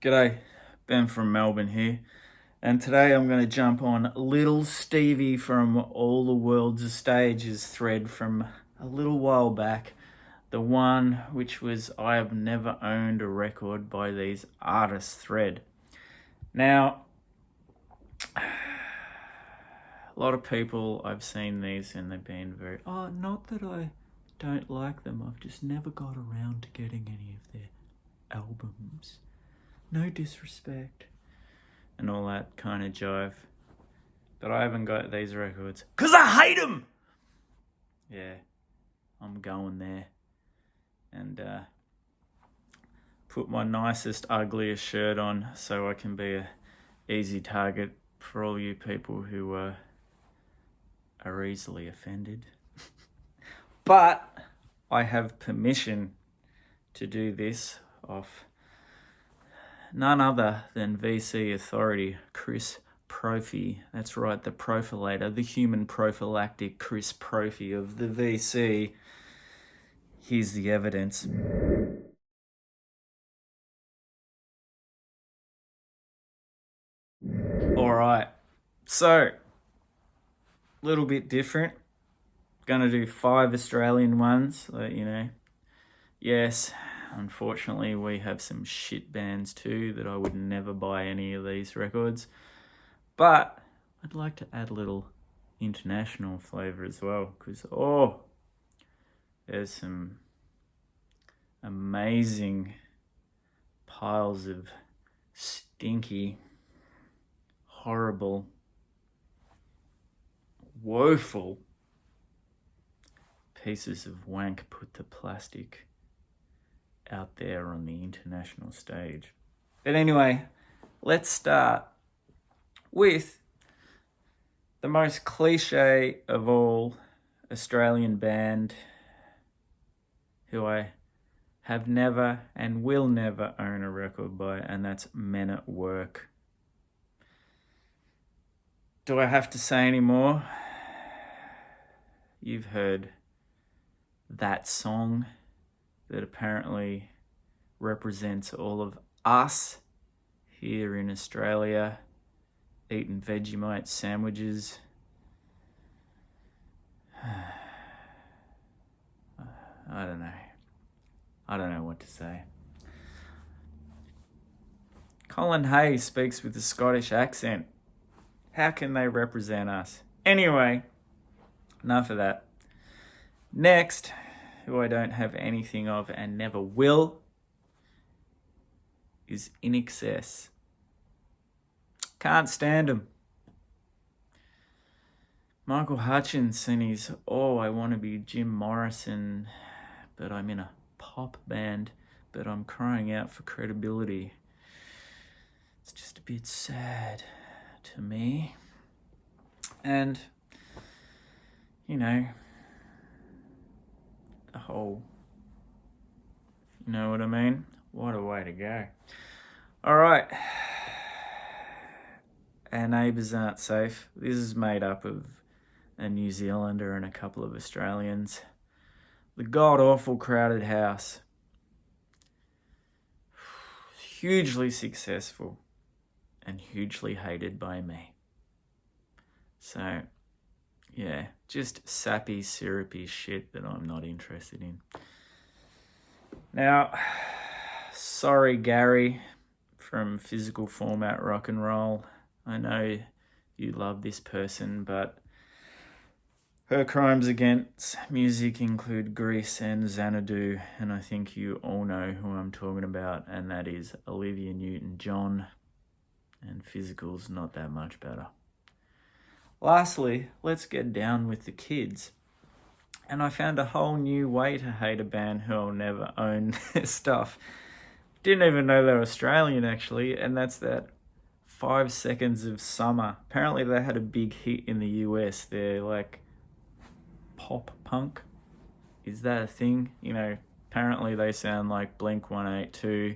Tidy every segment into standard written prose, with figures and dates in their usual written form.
G'day, Ben from Melbourne here, and today I'm going to jump on Little Stevie from All the World's Stages thread from a little while back. The one which was I have never owned a record by these artists thread. Now, a lot of people, I've seen these and they've been very, not that I don't like them, I've just never got around to getting any of their albums. No disrespect, and all that kind of jive. But I haven't got these records because I hate them. Yeah, I'm going there. And put my nicest, ugliest shirt on so I can be a easy target for all you people who are easily offended. But I have permission to do this off none other than VC authority, Chris Prophy. That's right, the profilator, the human prophylactic Chris Prophy of the VC. Here's the evidence. All right, so a little bit different. Gonna do 5 Australian ones, Yes, unfortunately, we have some shit bands too that I would never buy any of these records. But I'd like to add a little international flavour as well, because, there's some amazing piles of stinky, horrible, woeful pieces of wank put to plastic out there on the international stage. But anyway, let's start with the most cliche of all Australian band who I have never and will never own a record by, and that's Men at Work. Do I have to say any more? You've heard that song that apparently represents all of us here in Australia, eating Vegemite sandwiches. I don't know. I don't know what to say. Colin Hayes speaks with a Scottish accent. How can they represent us? Anyway, enough of that. Next, who I don't have anything of and never will, is INXS. Can't stand him. Michael Hutchence and his, I want to be Jim Morrison, but I'm in a pop band, but I'm crying out for credibility. It's just a bit sad to me. And, the whole, you know what I mean? What a way to go. All right. Our neighbours aren't safe. This is made up of a New Zealander and a couple of Australians. The god-awful Crowded House. Hugely successful and hugely hated by me. So, yeah, just sappy, syrupy shit that I'm not interested in. Now, sorry, Gary from Physical Format Rock and Roll. I know you love this person, but her crimes against music include Grease and Xanadu, and I think you all know who I'm talking about, and that is Olivia Newton-John, and Physical's not that much better. Lastly, let's get down with the kids. And I found a whole new way to hate a band who will never own their stuff. Didn't even know they were Australian, actually, and that's that 5 Seconds of Summer. Apparently they had a big hit in the US. They're like pop punk. Is that a thing? Apparently they sound like Blink-182,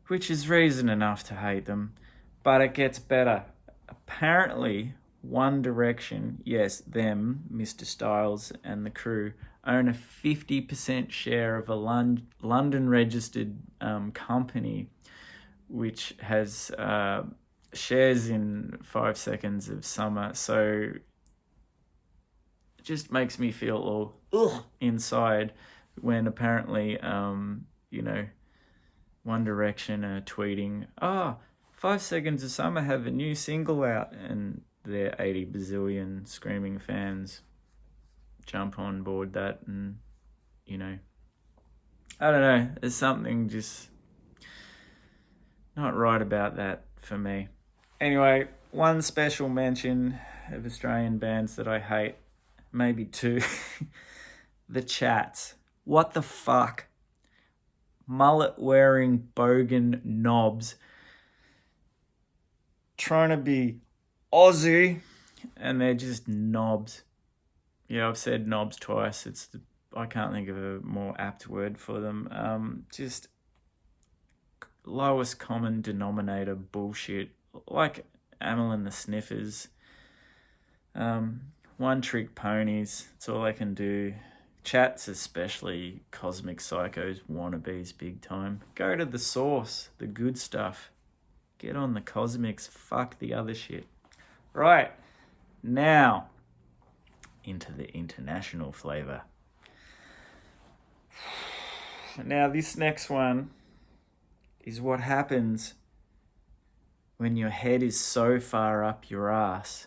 which is reason enough to hate them. But it gets better. Apparently, One Direction, yes, them, Mr. Styles and the crew, own a 50% share of a London-registered company which has shares in 5 Seconds of Summer. So it just makes me feel all inside when apparently, you know, One Direction are tweeting, 5 Seconds of Summer have a new single out, and their 80 bazillion screaming fans jump on board that, and, you know, I don't know, there's something just not right about that for me. Anyway, one special mention of Australian bands that I hate, maybe two. The Chats. What the fuck? Mullet-wearing bogan knobs trying to be Aussie, and they're just knobs. Yeah, I've said knobs twice. I can't think of a more apt word for them. Just lowest common denominator bullshit, like Amyl and the Sniffers. One trick ponies. That's all I can do. Chats, especially Cosmic Psychos wannabes, big time. Go to the source, the good stuff. Get on the Cosmics. Fuck the other shit. Right, now into the international flavour. Now, this next one is what happens when your head is so far up your ass,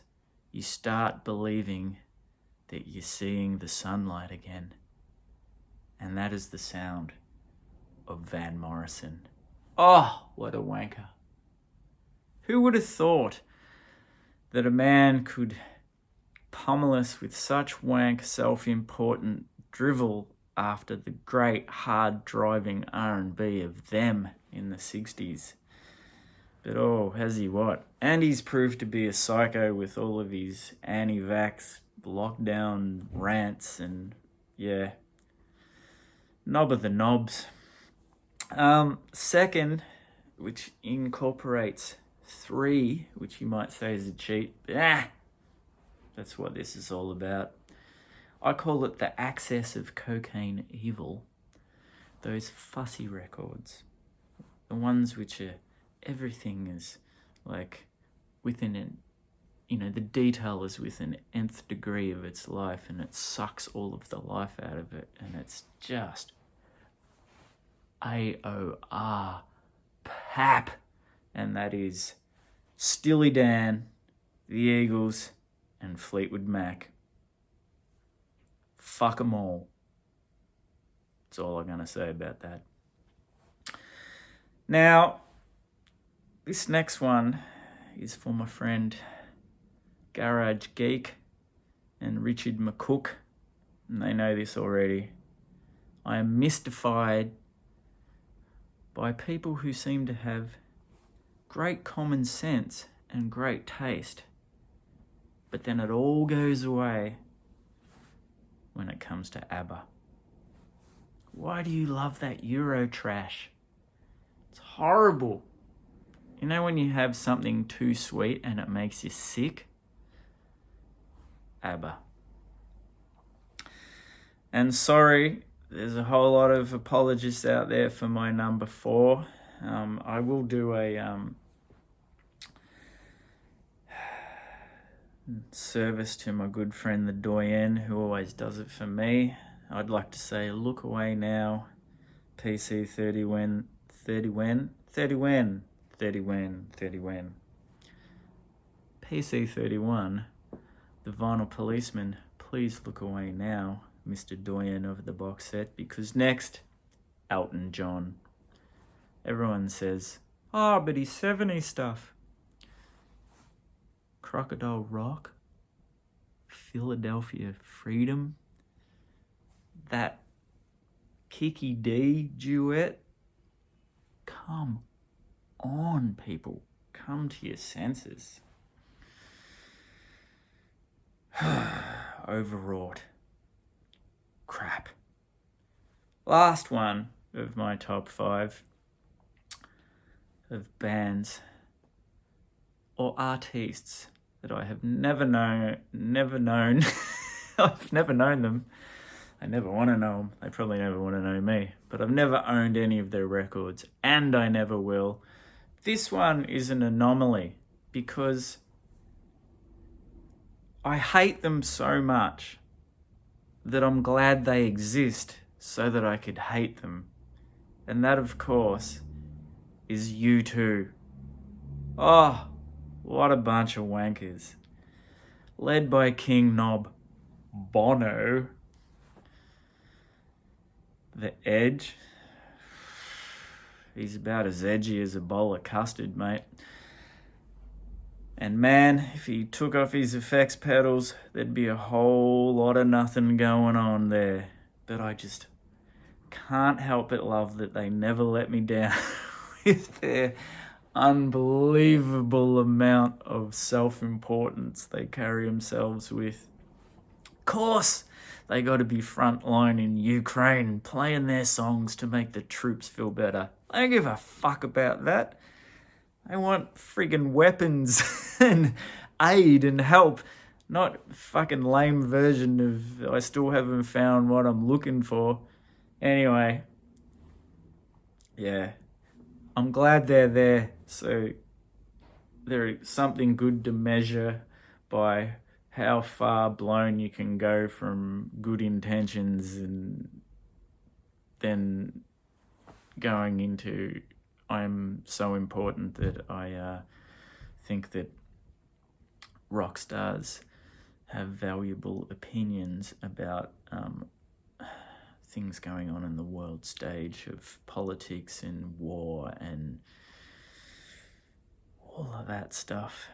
you start believing that you're seeing the sunlight again. And that is the sound of Van Morrison. Oh, what a wanker. Who would have thought that a man could pummel us with such wank, self-important drivel after the great hard-driving R&B of them in the 60s? But oh, has he what? And he's proved to be a psycho with all of his anti-vax lockdown rants and, yeah, knob of the knobs. Second, which incorporates 3, which you might say is a cheat, but that's what this is all about. I call it the access of cocaine evil. Those fussy records. The ones which are, everything is like within an, you know, the detail is within nth degree of its life, and it sucks all of the life out of it, and it's just AOR pap. And that is Steely Dan, the Eagles, and Fleetwood Mac. Fuck them all. That's all I'm going to say about that. Now, this next one is for my friend Garage Geek and Richard McCook, and they know this already. I am mystified by people who seem to have great common sense and great taste, but then it all goes away when it comes to ABBA. Why do you love that Euro trash? It's horrible. You know when you have something too sweet and it makes you sick? ABBA. And sorry, there's a whole lot of apologists out there for my number 4. I will do a service to my good friend the Doyen, who always does it for me. I'd like to say, look away now, PC 30 when. PC 31, the Vinyl Policeman, please look away now, Mr. Doyen of the box set, because next, Elton John. Everyone says, but he's 70s stuff. Crocodile Rock, Philadelphia Freedom, that Kiki D duet. Come on, people. Come to your senses. Overwrought. Crap. Last one of my top 5 of bands or artists that I have never known. I've never known them. I never want to know them. They probably never want to know me. But I've never owned any of their records, and I never will, This one is an anomaly because I hate them so much that I'm glad they exist so that I could hate them. And that, of course, is U2. Oh, what a bunch of wankers. Led by King Knob Bono. The Edge. He's about as edgy as a bowl of custard, mate. And man, if he took off his effects pedals, there'd be a whole lot of nothing going on there. But I just can't help but love that they never let me down with their unbelievable amount of self-importance they carry themselves with. Of course, they got to be frontline in Ukraine, playing their songs to make the troops feel better. I don't give a fuck about that. I want friggin' weapons and aid and help, not fucking lame version of I still haven't found what I'm looking for. Anyway, yeah, I'm glad they're there. So there's something good to measure by how far blown you can go from good intentions and then going into I'm so important that I think that rock stars have valuable opinions about things going on in the world stage of politics and war and all of that stuff.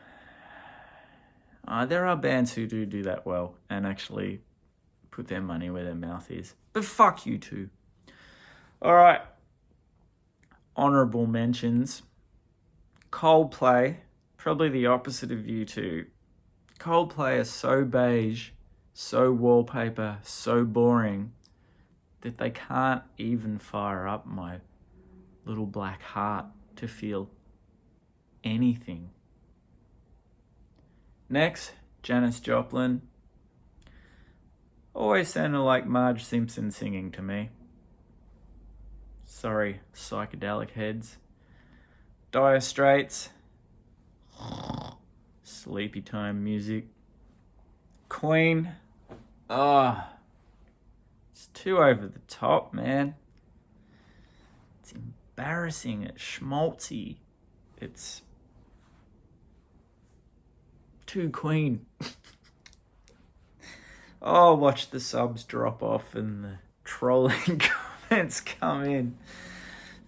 There are bands who do that well and actually put their money where their mouth is. But fuck you too. All right. Honourable mentions. Coldplay, probably the opposite of U2. Coldplay are so beige, so wallpaper, so boring that they can't even fire up my little black heart to feel anything. Next, Janis Joplin. Always sounded like Marge Simpson singing to me. Sorry, psychedelic heads. Dire Straits. Sleepy time music. Queen. It's too over the top, man. It's embarrassing. It's schmaltzy. It's too Queen. Watch the subs drop off and the trolling comments come in.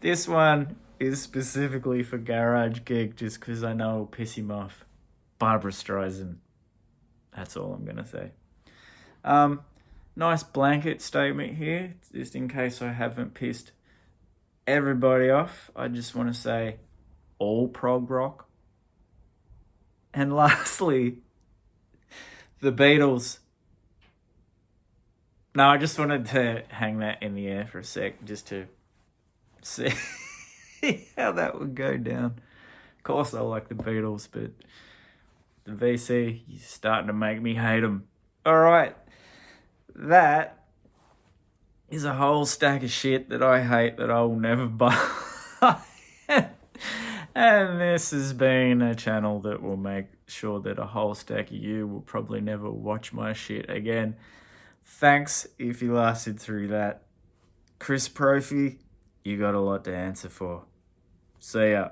This one is specifically for Garage Geek just because I know it'll piss him off. Barbra Streisand. That's all I'm going to say. Nice blanket statement here, just in case I haven't pissed everybody off. I just want to say all prog rock. And lastly, the Beatles. No, I just wanted to hang that in the air for a sec, just to see how that would go down. Of course I like the Beatles, but the VC, you're starting to make me hate them. All right, that is a whole stack of shit that I hate that I will never buy. And this has been a channel that will make sure that a whole stack of you will probably never watch my shit again. Thanks if you lasted through that. Chris Prophy, you got a lot to answer for. See ya.